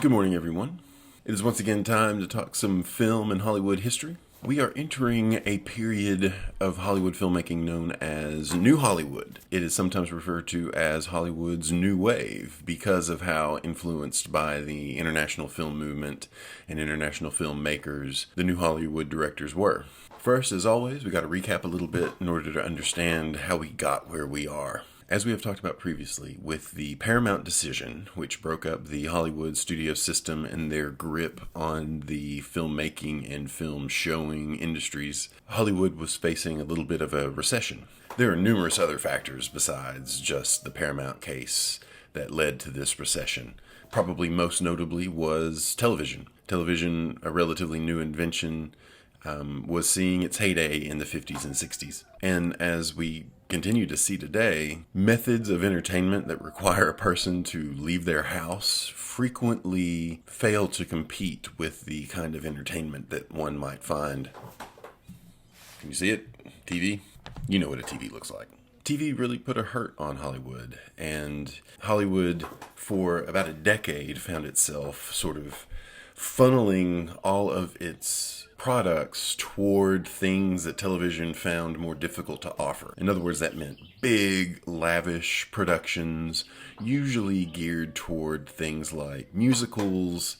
Good morning, everyone. It is once again time to talk some film and Hollywood history. We are entering a period of Hollywood filmmaking known as New Hollywood. It is sometimes referred to as Hollywood's New Wave because of how influenced by the international film movement and international filmmakers the New Hollywood directors were. First, as always, we got to recap a little bit in order to understand how we got where we are. As we have talked about previously, with the Paramount decision, which broke up the Hollywood studio system and their grip on the filmmaking and film showing industries, Hollywood was facing a little bit of a recession. There are numerous other factors besides just the Paramount case that led to this recession. Probably most notably was television. Television, a relatively new invention, was seeing its heyday in the 50s and 60s. And as we continue to see today, methods of entertainment that require a person to leave their house frequently fail to compete with the kind of entertainment that one might find. Can you see it? TV? You know what a TV looks like. TV really put a hurt on Hollywood, and Hollywood, for about a decade, found itself sort of funneling all of its products toward things that television found more difficult to offer. In other words, that meant big, lavish productions, usually geared toward things like musicals,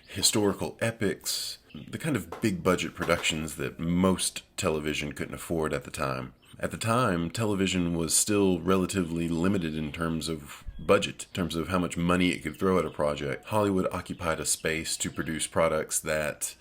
historical epics, the kind of big budget productions that most television couldn't afford at the time. At the time, television was still relatively limited in terms of budget, in terms of how much money it could throw at a project. Hollywood occupied a space to produce products that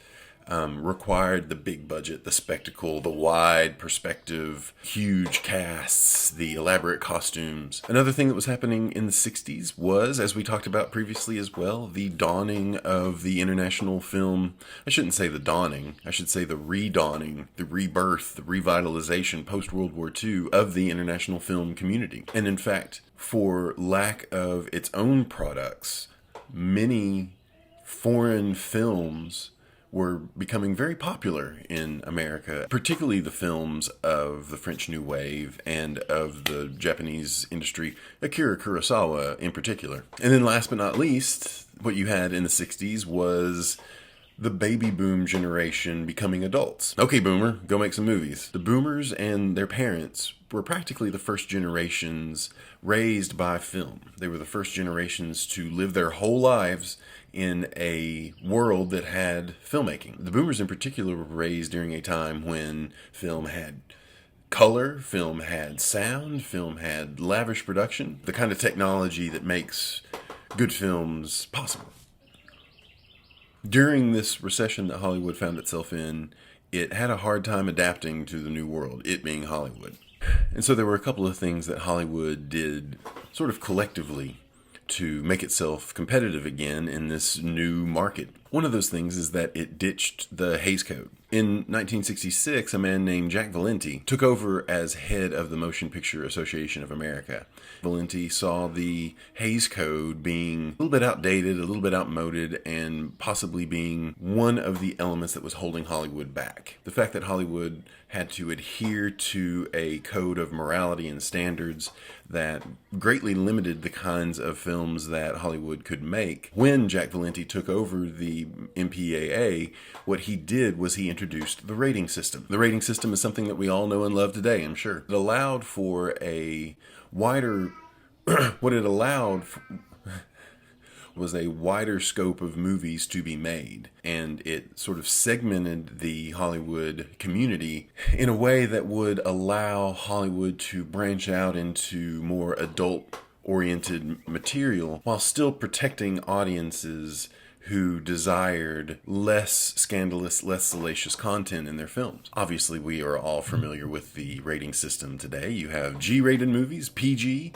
required the big budget, the spectacle, the wide perspective, huge casts, the elaborate costumes. Another thing that was happening in the 60s was, as we talked about previously as well, the dawning of the international film. I shouldn't say the dawning, I should say the redawning, the rebirth, the revitalization post-World War II of the international film community. And in fact, for lack of its own products, many foreign films were becoming very popular in America, particularly the films of the French New Wave and of the Japanese industry, Akira Kurosawa in particular. And then last but not least, what you had in the 60s was the baby boom generation becoming adults. Okay, boomer, go make some movies. The boomers and their parents were practically the first generations raised by film. They were the first generations to live their whole lives in a world that had filmmaking. The boomers in particular were raised during a time when film had color, film had sound, film had lavish production, the kind of technology that makes good films possible. During this recession that Hollywood found itself in, it had a hard time adapting to the new world, it being Hollywood. And so there were a couple of things that Hollywood did sort of collectively to make itself competitive again in this new market. One of those things is that it ditched the Hays Code. In 1966, a man named Jack Valenti took over as head of the Motion Picture Association of America. Valenti saw the Hays Code being a little bit outdated, a little bit outmoded, and possibly being one of the elements that was holding Hollywood back. The fact that Hollywood had to adhere to a code of morality and standards that greatly limited the kinds of films that Hollywood could make. When Jack Valenti took over the MPAA, what he did was he introduced the rating system. The rating system is something that we all know and love today, I'm sure. It allowed for a wider, what it allowed was a wider scope of movies to be made, and it sort of segmented the Hollywood community in a way that would allow Hollywood to branch out into more adult-oriented material while still protecting audiences who desired less scandalous, less salacious content in their films. Obviously, we are all familiar with the rating system today. You have G-rated movies, PG,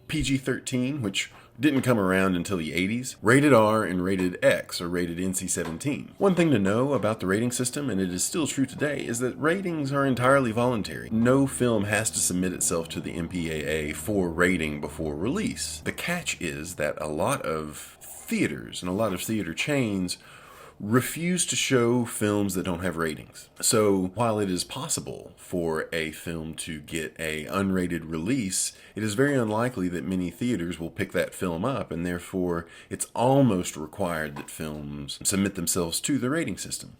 PG-13, which didn't come around until the 80s, rated R, and rated X, or rated NC-17. One thing to know about the rating system, and it is still true today, is that ratings are entirely voluntary. No film has to submit itself to the MPAA for rating before release. The catch is that a lot of theaters and a lot of theater chains refuse to show films that don't have ratings. So while it is possible for a film to get a unrated release, it is very unlikely that many theaters will pick that film up, and therefore it's almost required that films submit themselves to the rating system.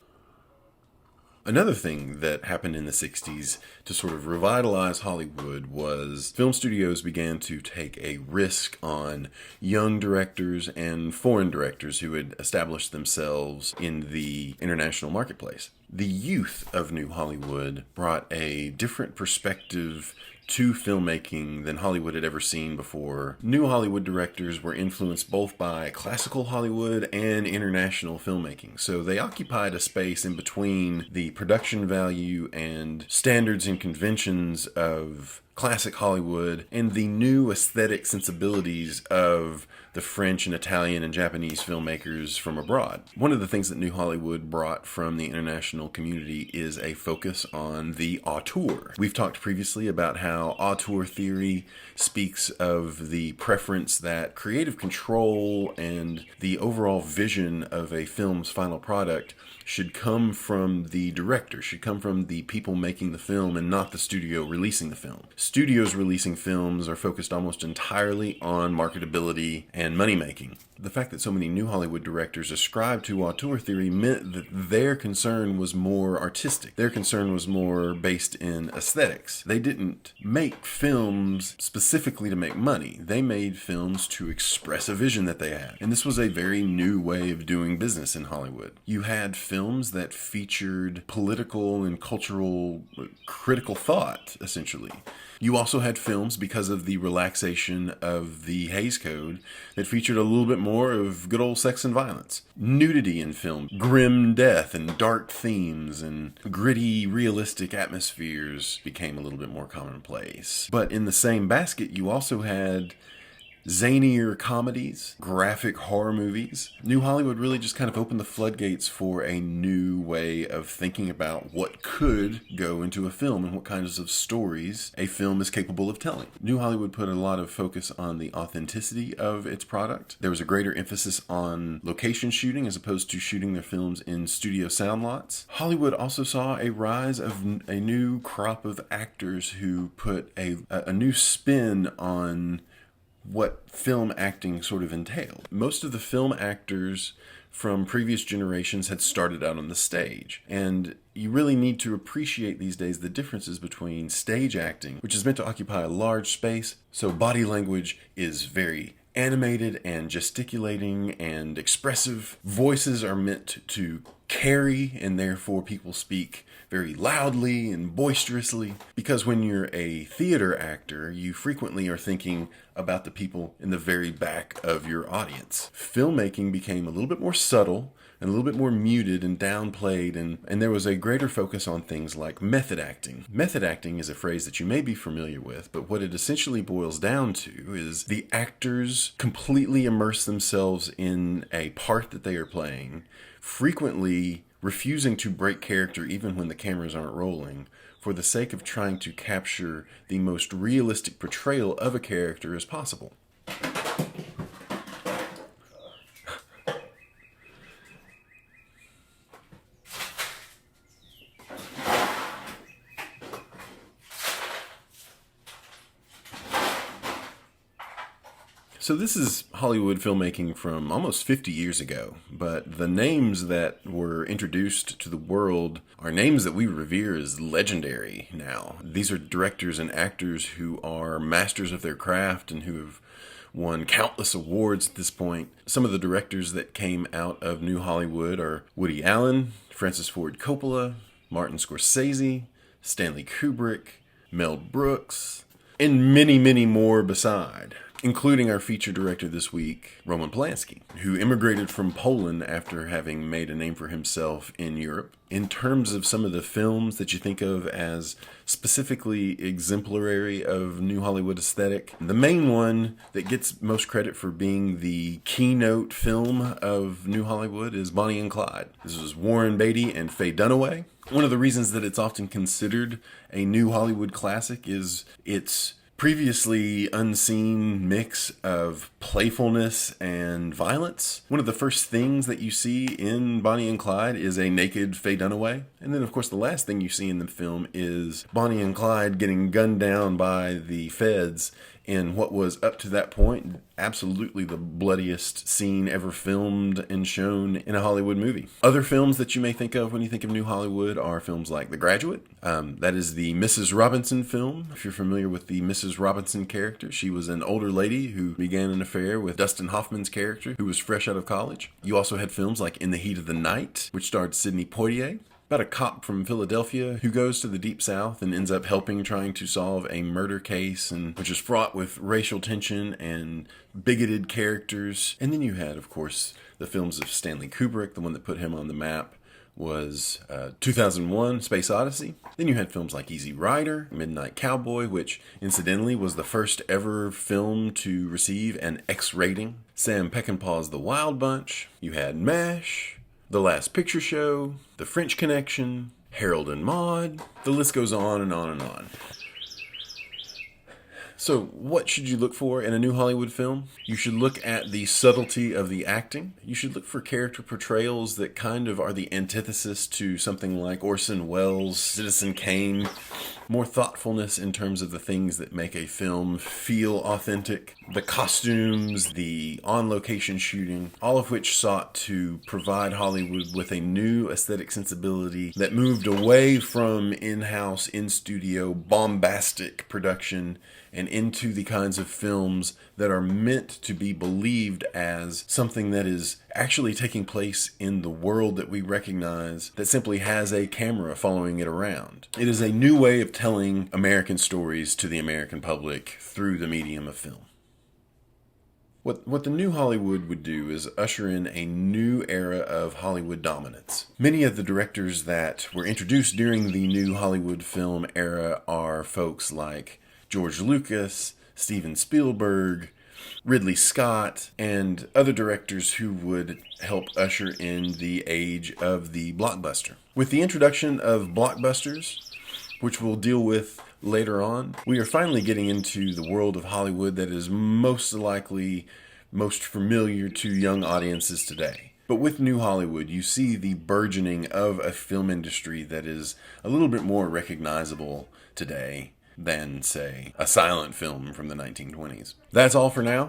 Another thing that happened in the 60s to sort of revitalize Hollywood was film studios began to take a risk on young directors and foreign directors who had established themselves in the international marketplace. The youth of New Hollywood brought a different perspective to filmmaking than Hollywood had ever seen before. New Hollywood directors were influenced both by classical Hollywood and international filmmaking, so they occupied a space in between the production value and standards and conventions of classic Hollywood and the new aesthetic sensibilities of the French and Italian and Japanese filmmakers from abroad. One of the things that New Hollywood brought from the international community is a focus on the auteur. We've talked previously about how auteur theory speaks of the preference that creative control and the overall vision of a film's final product should come from the director, should come from the people making the film and not the studio releasing the film. Studios releasing films are focused almost entirely on marketability and money making. The fact that so many New Hollywood directors ascribed to auteur theory meant that their concern was more artistic. Their concern was more based in aesthetics. They didn't make films specifically to make money. They made films to express a vision that they had. And this was a very new way of doing business in Hollywood. You had films that featured political and cultural critical thought, essentially. You also had films, because of the relaxation of the Hays Code, that featured a little bit more of good old sex and violence. Nudity in film, grim death and dark themes and gritty, realistic atmospheres became a little bit more commonplace. But in the same basket, you also had zanier comedies, graphic horror movies. New Hollywood really just kind of opened the floodgates for a new way of thinking about what could go into a film and what kinds of stories a film is capable of telling. New Hollywood put a lot of focus on the authenticity of its product. There was a greater emphasis on location shooting as opposed to shooting their films in studio sound lots. Hollywood also saw a rise of a new crop of actors who put a new spin on what film acting sort of entailed. Most of the film actors from previous generations had started out on the stage, and you really need to appreciate these days the differences between stage acting, which is meant to occupy a large space, so body language is very animated and gesticulating and expressive. Voices are meant to carry, and therefore people speak very loudly and boisterously. Because when you're a theater actor, you frequently are thinking about the people in the very back of your audience. Filmmaking became a little bit more subtle and a little bit more muted and downplayed, and there was a greater focus on things like method acting. Method acting is a phrase that you may be familiar with, but what it essentially boils down to is the actors completely immerse themselves in a part that they are playing, frequently refusing to break character even when the cameras aren't rolling, for the sake of trying to capture the most realistic portrayal of a character as possible. So this is Hollywood filmmaking from almost 50 years ago, but the names that were introduced to the world are names that we revere as legendary now. These are directors and actors who are masters of their craft and who have won countless awards at this point. Some of the directors that came out of New Hollywood are Woody Allen, Francis Ford Coppola, Martin Scorsese, Stanley Kubrick, Mel Brooks, and many, many more beside, including our feature director this week, Roman Polanski, who immigrated from Poland after having made a name for himself in Europe. In terms of some of the films that you think of as specifically exemplary of New Hollywood aesthetic, the main one that gets most credit for being the keynote film of New Hollywood is Bonnie and Clyde. This was Warren Beatty and Faye Dunaway. One of the reasons that it's often considered a New Hollywood classic is its previously unseen mix of playfulness and violence. One of the first things that you see in Bonnie and Clyde is a naked Faye Dunaway. And then, of course, the last thing you see in the film is Bonnie and Clyde getting gunned down by the feds in what was, up to that point, absolutely the bloodiest scene ever filmed and shown in a Hollywood movie. Other films that you may think of when you think of New Hollywood are films like The Graduate. That is the Mrs. Robinson film. If you're familiar with the Mrs. Robinson character, she was an older lady who began an affair with Dustin Hoffman's character, who was fresh out of college. You also had films like In the Heat of the Night, which starred Sidney Poitier, about a cop from Philadelphia who goes to the Deep South and ends up trying to solve a murder case, and which is fraught with racial tension and bigoted characters. And then you had, of course, the films of Stanley Kubrick. The one that put him on the map was 2001: Space Odyssey. Then you had films like Easy Rider, Midnight Cowboy, which incidentally was the first ever film to receive an X rating, Sam Peckinpah's The Wild Bunch. You had MASH, The Last Picture Show, The French Connection, Harold and Maude. The list goes on and on and on. So what should you look for in a new Hollywood film? You should look at the subtlety of the acting. You should look for character portrayals that kind of are the antithesis to something like Orson Welles' Citizen Kane. More thoughtfulness in terms of the things that make a film feel authentic. The costumes, the on-location shooting, all of which sought to provide Hollywood with a new aesthetic sensibility that moved away from in-house, in-studio, bombastic production and into the kinds of films that are meant to be believed as something that is actually taking place in the world that we recognize, that simply has a camera following it around. It is a new way of telling American stories to the American public through the medium of film. What the new Hollywood would do is usher in a new era of Hollywood dominance. Many of the directors that were introduced during the new Hollywood film era are folks like George Lucas, Steven Spielberg, Ridley Scott, and other directors who would help usher in the age of the blockbuster. With the introduction of blockbusters, which we'll deal with later on, we are finally getting into the world of Hollywood that is most likely most familiar to young audiences today. But with New Hollywood, you see the burgeoning of a film industry that is a little bit more recognizable today than, say, a silent film from the 1920s. That's all for now.